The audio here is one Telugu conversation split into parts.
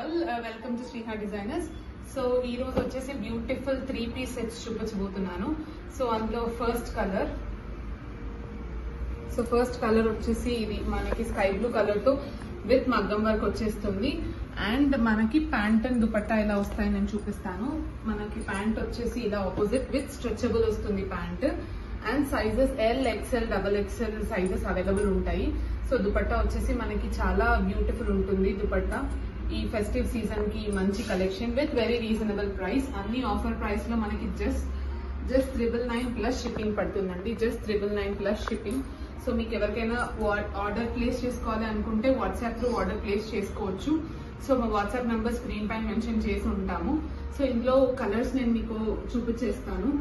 All welcome to Sriha designers. So ఈ రోజు వచ్చేసి బ్యూటిఫుల్ 3-piece సెట్స్ చూపించబోతున్నాను. సో అందులో ఫస్ట్ కలర్ వచ్చేసి ఇది మనకి స్కై బ్లూ కలర్ తో విత్ మగ్గం వర్క్ వచ్చేస్తుంది. అండ్ మనకి ప్యాంట్ అండ్ దుపట్టా ఇలా వస్తాయి నేను చూపిస్తాను. మనకి ప్యాంట్ వచ్చేసి ఇలా ఆపోజిట్ విత్ స్ట్రెచబుల్ వస్తుంది pant. And sizes L, XL, XXL sizes available ఉంటాయి. సో దుపట్టా వచ్చేసి మనకి చాలా బ్యూటిఫుల్ ఉంటుంది. దుపట్టా ఈ ఫెస్టివ్ సీజన్ కి మంచి collection with very reasonable price. అన్ని ఆఫర్ ప్రైస్ లో మనకి జస్ట్ 999 ప్లస్ షిప్పింగ్ పడుతుందండి. Just 999 plus shipping. సో మీకు ఎవరికైనా ఆర్డర్ ప్లేస్ చేసుకోవాలి అనుకుంటే వాట్సాప్ లో ఆర్డర్ ప్లేస్ చేసుకోవచ్చు. సో మా వాట్సాప్ నంబర్ స్క్రీన్ పైన మెన్షన్ చేసి ఉంటాము. సో ఇందులో కలర్స్ నేను మీకు చూపించేస్తాను.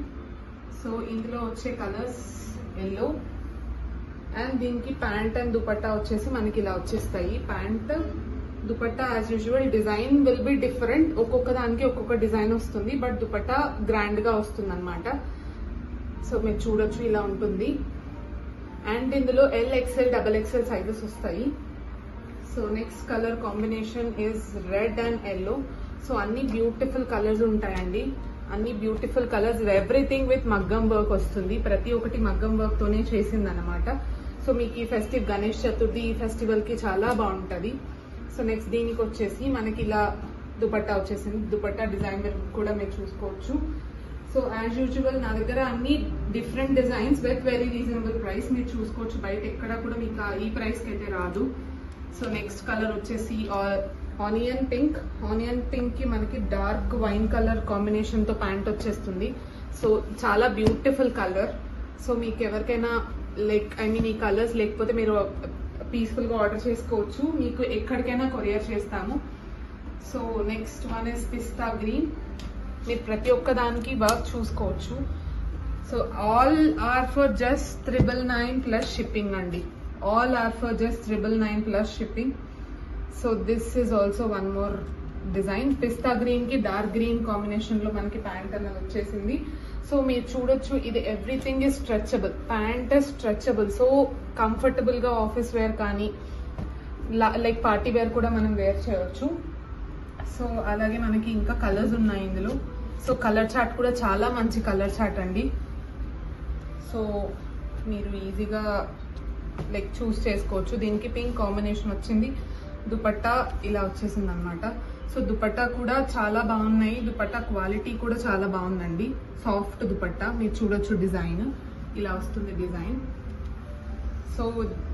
సో ఇందులో వచ్చే కలర్స్ ఎల్లో అండ్ దీనికి ప్యాంట్ అండ్ దుపట్టా వచ్చేసి మనకి ఇలా వచ్చేస్తాయి. Pant dupatta as usual design will be different. ఒక్కొక్క దానికి ఒక్కొక్క డిజైన్ వస్తుంది, బట్ దుపట్టా గ్రాండ్ గా వస్తుంది అనమాట. సో మీరు చూడొచ్చు ఇలా ఉంటుంది. అండ్ ఇందులో ఎల్, ఎక్స్ఎల్, XXL సైజెస్ వస్తాయి. So next colour combination is red and yellow. So అన్ని బ్యూటిఫుల్ కలర్స్ ఉంటాయండి. అన్ని బ్యూటిఫుల్ కలర్స్, ఎవ్రీథింగ్ విత్ మగ్గం వర్క్ వస్తుంది. ప్రతి ఒక్కటి మగ్గం వర్క్ తోనే చేసింది అనమాట. సో మీకు ఈ ఫెస్టివ్ గణేష్ చతుర్థి ఈ ఫెస్టివల్ కి చాలా బాగుంటది. సో నెక్స్ట్ దీనికి వచ్చేసి మనకి ఇలా దుపట్టా వచ్చేసింది. దుపట్టా డిజైన్ కూడా మీరు చూసుకోవచ్చు. సో యాజ్ యూజువల్ నా దగ్గర అన్ని different designs with very reasonable price. మీరు చూసుకోవచ్చు, బయట ఎక్కడ కూడా మీకు ఈ ప్రైస్ కి అయితే రాదు. సో నెక్స్ట్ కలర్ వచ్చేసి ఆనియన్ పింక్ కి మనకి డార్క్ వైన్ కలర్ కాంబినేషన్ తో ప్యాంట్ వచ్చేస్తుంది. సో చాలా బ్యూటిఫుల్ కలర్. సో మీకు ఎవరికైనా ఈ కలర్స్ లేకపోతే మీరు పీస్ఫుల్ గా ఆర్డర్ చేసుకోవచ్చు. మీకు ఎక్కడికైనా కొరియర్ చేస్తాము. So next one is pista green. మీరు ప్రతి ఒక్క దానికి వర్క్ చూసుకోవచ్చు. So all are for just 999 plus shipping అండి. All are for just 999 plus shipping. So this is also one more design. Pista green కి డార్క్ గ్రీన్ కాంబినేషన్ లో మనకి ప్యాంట్ అనేది వచ్చేసింది. సో మీరు చూడొచ్చు, ఇది everything is stretchable. Pant stretchable, so comfortable గా ఆఫీస్ వేర్ కానీ లైక్ పార్టీ వేర్ కూడా మనం వేర్ చేయొచ్చు. సో అలాగే మనకి ఇంకా కలర్స్ ఉన్నాయి ఇందులో. సో కలర్ చార్ట్ కూడా చాలా మంచి కలర్ చార్ట్ అండి. సో మీరు ఈజీగా చూస్ చేసుకోవచ్చు. దీనికి పింక్ కాంబినేషన్ వచ్చింది. దుపట్టా ఇలా వచ్చేసింది అనమాట. సో దుపట్టా కూడా చాలా బాగున్నాయి. దుపట్టా క్వాలిటీ కూడా చాలా బాగుందండి. సాఫ్ట్ దుపట్టా మీరు చూడొచ్చు. డిజైన్ ఇలా వస్తుంది design. So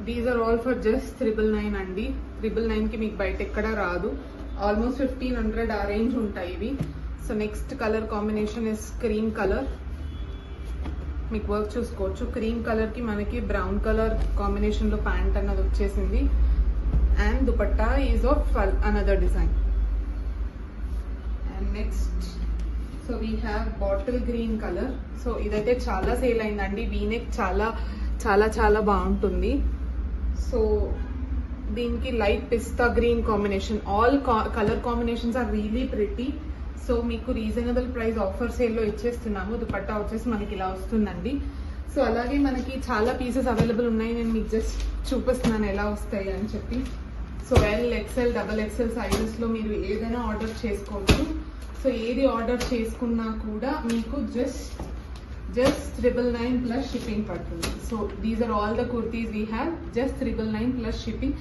these are all for just 999 అండి. 999 కి మీకు బయట ఎక్కడ రాదు. ఆల్మోస్ట్ 1500 ఆ రేంజ్ ఉంటాయి ఇవి. So next colour combination is cream colour. మీకు వర్క్ చూసుకోవచ్చు. క్రీమ్ కలర్ కి మనకి బ్రౌన్ కలర్ కాంబినేషన్ లో ప్యాంట్ అన్నది వచ్చేసింది. And dupatta is of another design. And next so we have bottle green colour. So ఇదైతే చాలా సేల్ అయిందండి. వీనెక్ చాలా చాలా చాలా బాగుంటుంది. సో దీనికి లైట్ పిస్తా green combination. All colour combinations are really pretty. So మీకు రీజనబుల్ ప్రైస్ ఆఫర్ సేల్ లో ఇచ్చేస్తున్నాము. దుపట్టా వచ్చేసి మనకి ఇలా వస్తుందండి. సో అలాగే మనకి చాలా పీసెస్ అవైలబుల్ ఉన్నాయి. నేను మీకు జస్ట్ చూపిస్తున్నాను ఎలా వస్తాయి అని చెప్పి. So L, XL, XXL sizes లో మీరు ఏదైనా ఆర్డర్ చేసుకోవచ్చు. సో ఏది ఆర్డర్ చేసుకున్నా కూడా మీకు జస్ట్ 999 ప్లస్ షిప్పింగ్ పడుతుంది. So these are all the kurtis we have. Just 999 plus shipping.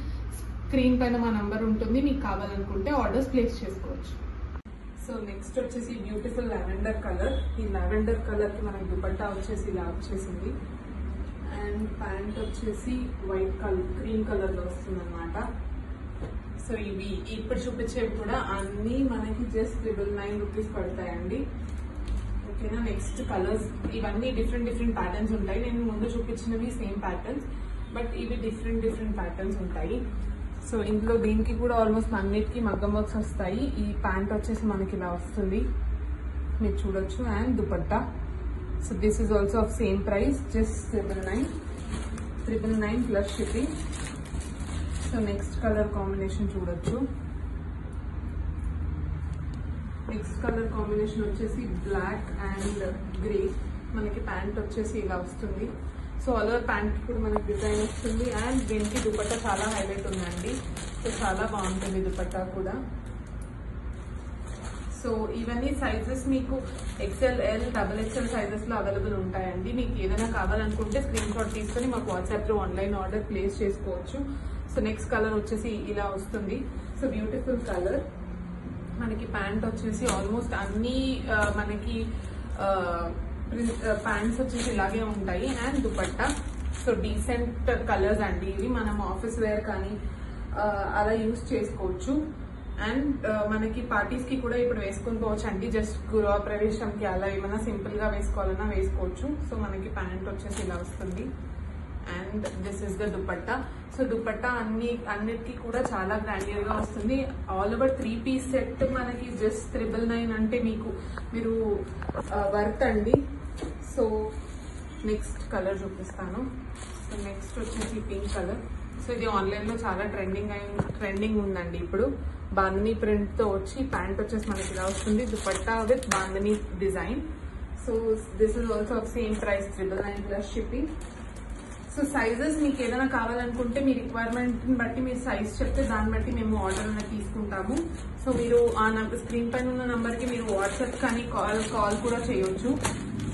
Screen పైన మా నంబర్ ఉంటుంది. మీకు కావాలనుకుంటే ఆర్డర్స్ ప్లేస్ చేసుకోవచ్చు. సో నెక్స్ట్ వచ్చేసి బ్యూటిఫుల్ లావెండర్ కలర్. ఈ లావెండర్ కలర్ కి మనకి దుపట్టా వచ్చేసి ఇలా వచ్చేసింది. అండ్ ప్యాంట్ వచ్చేసి వైట్ కలర్, క్రీమ్ కలర్ లో వస్తుంది అనమాట. సో ఇవి ఇప్పుడు చూపించేవి కూడా అన్ని మనకి జస్ట్ 999 రూపీస్ పడతాయండి. ఓకేనా. నెక్స్ట్ కలర్స్ ఇవన్నీ డిఫరెంట్ ప్యాటర్న్స్ ఉంటాయి. నేను ముందు చూపించినవి సేమ్ ప్యాటర్న్స్, బట్ ఇవి డిఫరెంట్ ప్యాటర్న్స్ ఉంటాయి. సో ఇందులో దీనికి కూడా ఆల్మోస్ట్ అన్నిటికీ మగ్గం వర్క్స్ వస్తాయి. ఈ ప్యాంట్ వచ్చేసి మనకి ఇలా వస్తుంది, మీరు చూడొచ్చు. And dupatta. So this is also of same price, just 999 plus shipping. So next colour combination చూడొచ్చు. నెక్స్ట్ కలర్ కాంబినేషన్ వచ్చేసి బ్లాక్ అండ్ గ్రే. మనకి ప్యాంట్ వచ్చేసి ఇలా వస్తుంది. సో ఆల్ ఓవర్ ప్యాంట్ కూడా మనకి డిజైన్ వస్తుంది. అండ్ దీనికి దుపట్టా చాలా హైలైట్ ఉందండి. సో చాలా బాగుంటుంది దుపట్టా కూడా. సో ఇవన్నీ సైజెస్ మీకు XL, L, XXL సైజెస్ లో అవైలబుల్ ఉంటాయండి. మీకు ఏదైనా కావాలనుకుంటే స్క్రీన్ షాట్ తీసుకొని మాకు వాట్సాప్ లో ఆన్లైన్ ఆర్డర్ ప్లేస్ చేసుకోవచ్చు. సో నెక్స్ట్ కలర్ వచ్చేసి ఇలా వస్తుంది. So beautiful colour. మనకి ప్యాంట్ వచ్చేసి ఆల్మోస్ట్ అన్ని మనకి ప్యాంట్స్ వచ్చేసి ఇలాగే ఉంటాయి. And dupatta so decent colours అండి ఇవి. మనం ఆఫీస్ వేర్ కానీ అలా యూస్ చేసుకోవచ్చు. అండ్ మనకి పార్టీస్ కి కూడా ఇప్పుడు వేసుకొని పోవచ్చు అండి. జస్ట్ గృహ ప్రవేశంకి అలా ఏమైనా సింపుల్ గా వేసుకోవాలన్నా వేసుకోవచ్చు. సో మనకి ప్యాంట్ వచ్చేసి ఇలా వస్తుంది. And this is the dupatta. So dupatta అన్నిటికీ కూడా చాలా గ్రాండియర్ గా వస్తుంది. ఆల్ ఓవర్ 3-piece సెట్ మనకి జస్ట్ 999 అంటే మీరు వర్త్ అండి. సో నెక్స్ట్ కలర్ చూపిస్తాను. సో నెక్స్ట్ వచ్చేసి పింక్ కలర్. సో ఇది ఆన్లైన్ లో చాలా ట్రెండింగ్ ఉందండి ఇప్పుడు. బాందని ప్రింట్ తో వచ్చి ప్యాంట్ వచ్చేసి మనకి ఇలా వస్తుంది. Dupatta with bandhani design. So this is also of same price 999 plus shipping. So sizes మీకు ఏదైనా కావాలనుకుంటే మీ రిక్వైర్మెంట్ బట్టి మీరు సైజ్ చెప్తే దాన్ని బట్టి మేము ఆర్డర్ అనేది తీసుకుంటాము. సో మీరు ఆ స్క్రీన్ పైన ఉన్న నంబర్ కి మీరు వాట్సాప్ కానీ కాల్ కూడా చేయొచ్చు.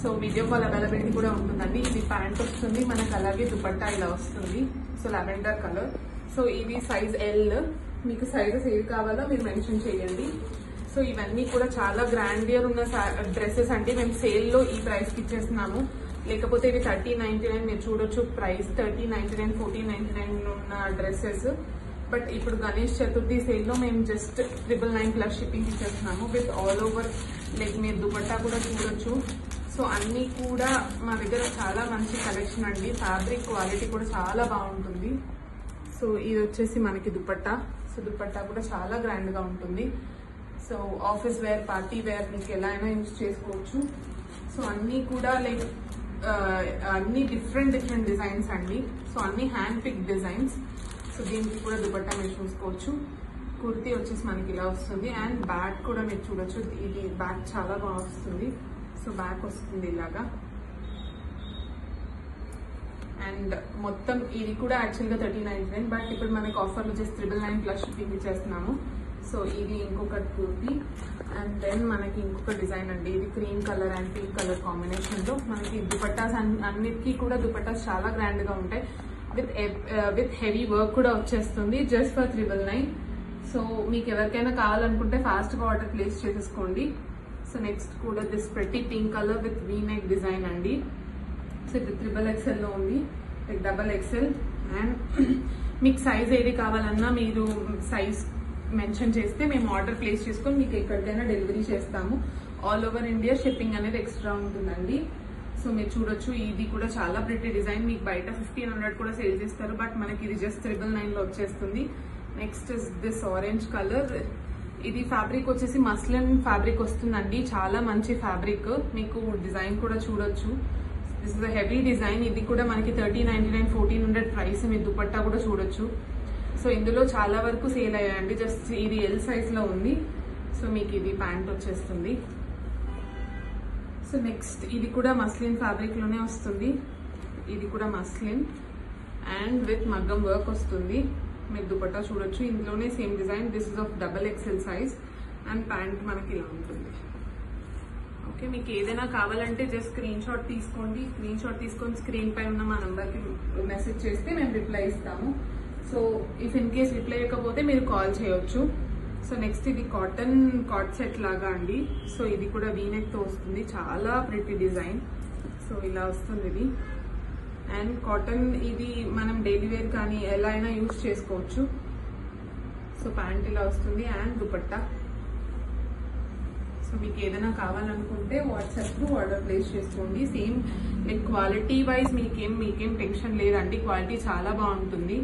సో వీడియో కాల్ అవైలబిలిటీ కూడా ఉంటుందండి. ఇది ప్యాంట్ వస్తుంది మనకు, అలాగే దుపట్టా ఇలా వస్తుంది. So lavender colour. సో ఇది సైజ్ L. మీకు సైజెస్ ఏది కావాలో మీరు మెన్షన్ చేయండి. సో ఇవన్నీ కూడా చాలా గ్రాండియర్ ఉన్న డ్రెస్సెస్ అంటే మేము సేల్ లో ఈ ప్రైస్ కి ఇచ్చేస్తున్నాము. లేకపోతే ఇవి 3099 మీరు చూడొచ్చు ప్రైస్. 3099, 1499 ఉన్న డ్రెస్సెస్. బట్ ఇప్పుడు గణేష్ చతుర్థి సేల్ లో మేము జస్ట్ 999 ప్లస్ షిప్పింగ్ ఇచ్చేస్తున్నాము విత్ ఆల్ ఓవర్. లైక్ మీరు దుపట్టా కూడా చూడొచ్చు. సో అన్ని కూడా మా దగ్గర చాలా మంచి కలెక్షన్ అండి. ఫ్యాబ్రిక్ క్వాలిటీ కూడా చాలా బాగుంటుంది. సో ఇది వచ్చేసి మనకి దుపట్టా. సో దుపట్టా కూడా చాలా గ్రాండ్ గా ఉంటుంది. So office wear, party wear మీకు ఎలా అయినా యూజ్ చేసుకోవచ్చు. సో అన్ని కూడా లైక్ అన్ని డిఫరెంట్ డిజైన్స్ అండి. సో అన్ని హ్యాండ్ పిక్ డిజైన్స్. సో దీనికి కూడా దుపట్టా మీరు చూసుకోవచ్చు. కుర్తీ వచ్చేసి మనకి ఇలా వస్తుంది. అండ్ బ్యాక్ కూడా మీరు చూడొచ్చు. ఇది బ్యాక్ చాలా బాగా వస్తుంది. సో బ్యాక్ వస్తుంది ఇలాగా. అండ్ మొత్తం ఇది కూడా యాక్చువల్గా 3099, బట్ ఇప్పుడు మనకి ఆఫర్ వచ్చేసి 999 ప్లస్ షిప్పింగ్ ఇచ్చేస్తున్నాము. సో ఇది ఇంకొక కుర్తీ. అండ్ దెన్ మనకి ఇంకొక డిజైన్ అండి. ఇది cream colour and pink colour combination లో మనకి దుపట్టాస్ అన్నిటికీ కూడా దుపట్టాస్ చాలా గ్రాండ్ గా ఉంటాయి. విత్ హెవీ వర్క్ కూడా వచ్చేస్తుంది జస్ట్ ఫర్ 999. సో మీకు ఎవరికైనా కావాలనుకుంటే ఫాస్ట్ గా ఆర్డర్ ప్లేస్ చేసేసుకోండి. సో నెక్స్ట్ కూడా this pretty pink colour with V neck design అండి. సో ఇది XXL లో ఉంది, లైక్ XXL. అండ్ మీకు సైజ్ ఏది కావాలన్నా మీరు సైజ్ మెన్షన్ చేస్తే మేము ఆర్డర్ ప్లేస్ చేసుకొని మీకు ఎక్కడికైనా డెలివరీ చేస్తాము. ఆల్ ఓవర్ ఇండియా షిప్పింగ్ అనేది ఎక్స్ట్రా ఉంటుందండి. సో మీరు చూడొచ్చు. ఇది కూడా చాలా ప్రిటీ డిజైన్. మీకు బయట 1500 కూడా సేల్ చేస్తారు, బట్ మనకి ఇది జస్ట్ 999 లో వచ్చేస్తుంది. Next is this orange colour. ఇది ఫ్యాబ్రిక్ వచ్చేసి మస్లిన్ ఫ్యాబ్రిక్ వస్తుందండి. చాలా మంచి ఫ్యాబ్రిక్. మీకు డిజైన్ కూడా చూడొచ్చు. This is heavy design. ఇది కూడా మనకి 3099, 1400 ప్రైస్. మీరు దుపట్టా కూడా చూడొచ్చు. సో ఇందులో చాలా వరకు సేల్ అయ్యాయండి. జస్ట్ ఇది L సైజ్ లో ఉంది. సో మీకు ఇది ప్యాంట్ వచ్చేస్తుంది. సో నెక్స్ట్ ఇది కూడా మస్లిన్ ఫ్యాబ్రిక్ లోనే వస్తుంది. ఇది కూడా మస్లిన్ అండ్ విత్ మగ్గం వర్క్ వస్తుంది. మీరు దుపట్టా చూడొచ్చు. ఇందులోనే same design. This is of XXL size. And pant మనకి ఇలా ఉంటుంది. ఓకే, మీకు ఏదైనా కావాలంటే జస్ట్ స్క్రీన్ షాట్ తీసుకోండి. స్క్రీన్ షాట్ తీసుకొని స్క్రీన్ పై ఉన్న మా నంబర్కి మెసేజ్ చేస్తే మేము రిప్లై ఇస్తాము. So if in case reply ఇవ్వకపోతే మీరు కాల్ చేయొచ్చు. సో నెక్స్ట్ ఇది కాటన్ కాట్ సెట్ లాగా అండి. సో ఇది కూడా వీనెక్ తో వస్తుంది. చాలా ప్రిటీ డిజైన్. సో ఇలా వస్తుంది ఇది. అండ్ కాటన్ ఇది మనం డైలీ వేర్ కానీ ఎలా అయినా యూజ్ చేసుకోవచ్చు. సో ప్యాంట్ ఇలా వస్తుంది అండ్ దుపట్టా. సో మీకు ఏదైనా కావాలనుకుంటే వాట్సాప్ లో ఆర్డర్ ప్లేస్ చేసుకోండి. సేమ్ లైక్ క్వాలిటీ వైజ్ మీకేం టెన్షన్ లేదండి. క్వాలిటీ చాలా బాగుంటుంది.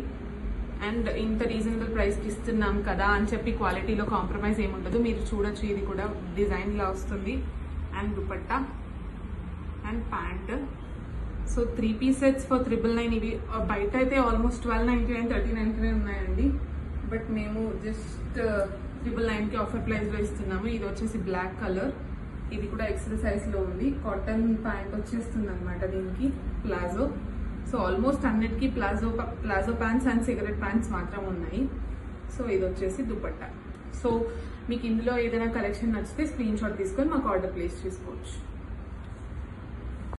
అండ్ ఇంత రీజనబుల్ ప్రైస్ కి ఇస్తున్నాం కదా అని చెప్పి క్వాలిటీలో కాంప్రమైజ్ ఏముండదు. మీరు చూడొచ్చు. ఇది కూడా డిజైన్ లా వస్తుంది. And dupatta and pant. So 3-piece sets for 999. ఇవి బయట అయితే ఆల్మోస్ట్ 1299, 1399 ఉన్నాయండి. బట్ మేము జస్ట్ 999 కి ఆఫర్ ప్రైస్ లో ఇస్తున్నాము. ఇది వచ్చేసి బ్లాక్ కలర్. ఇది కూడా XL సైజ్ లో ఉంది. కాటన్ ప్యాంట్ వచ్చేస్తుంది అనమాట దీనికి. ప్లాజో. సో ఆల్మోస్ట్ అన్నిటికీ palazzo pants and cigarette pants మాత్రం ఉన్నాయి. సో ఇది వచ్చేసి దుపట్టా. సో మీకు ఇందులో ఏదైనా కలెక్షన్ నచ్చితే స్క్రీన్ షాట్ తీసుకొని మాకు ఆర్డర్ ప్లేస్ చేసుకోవచ్చు.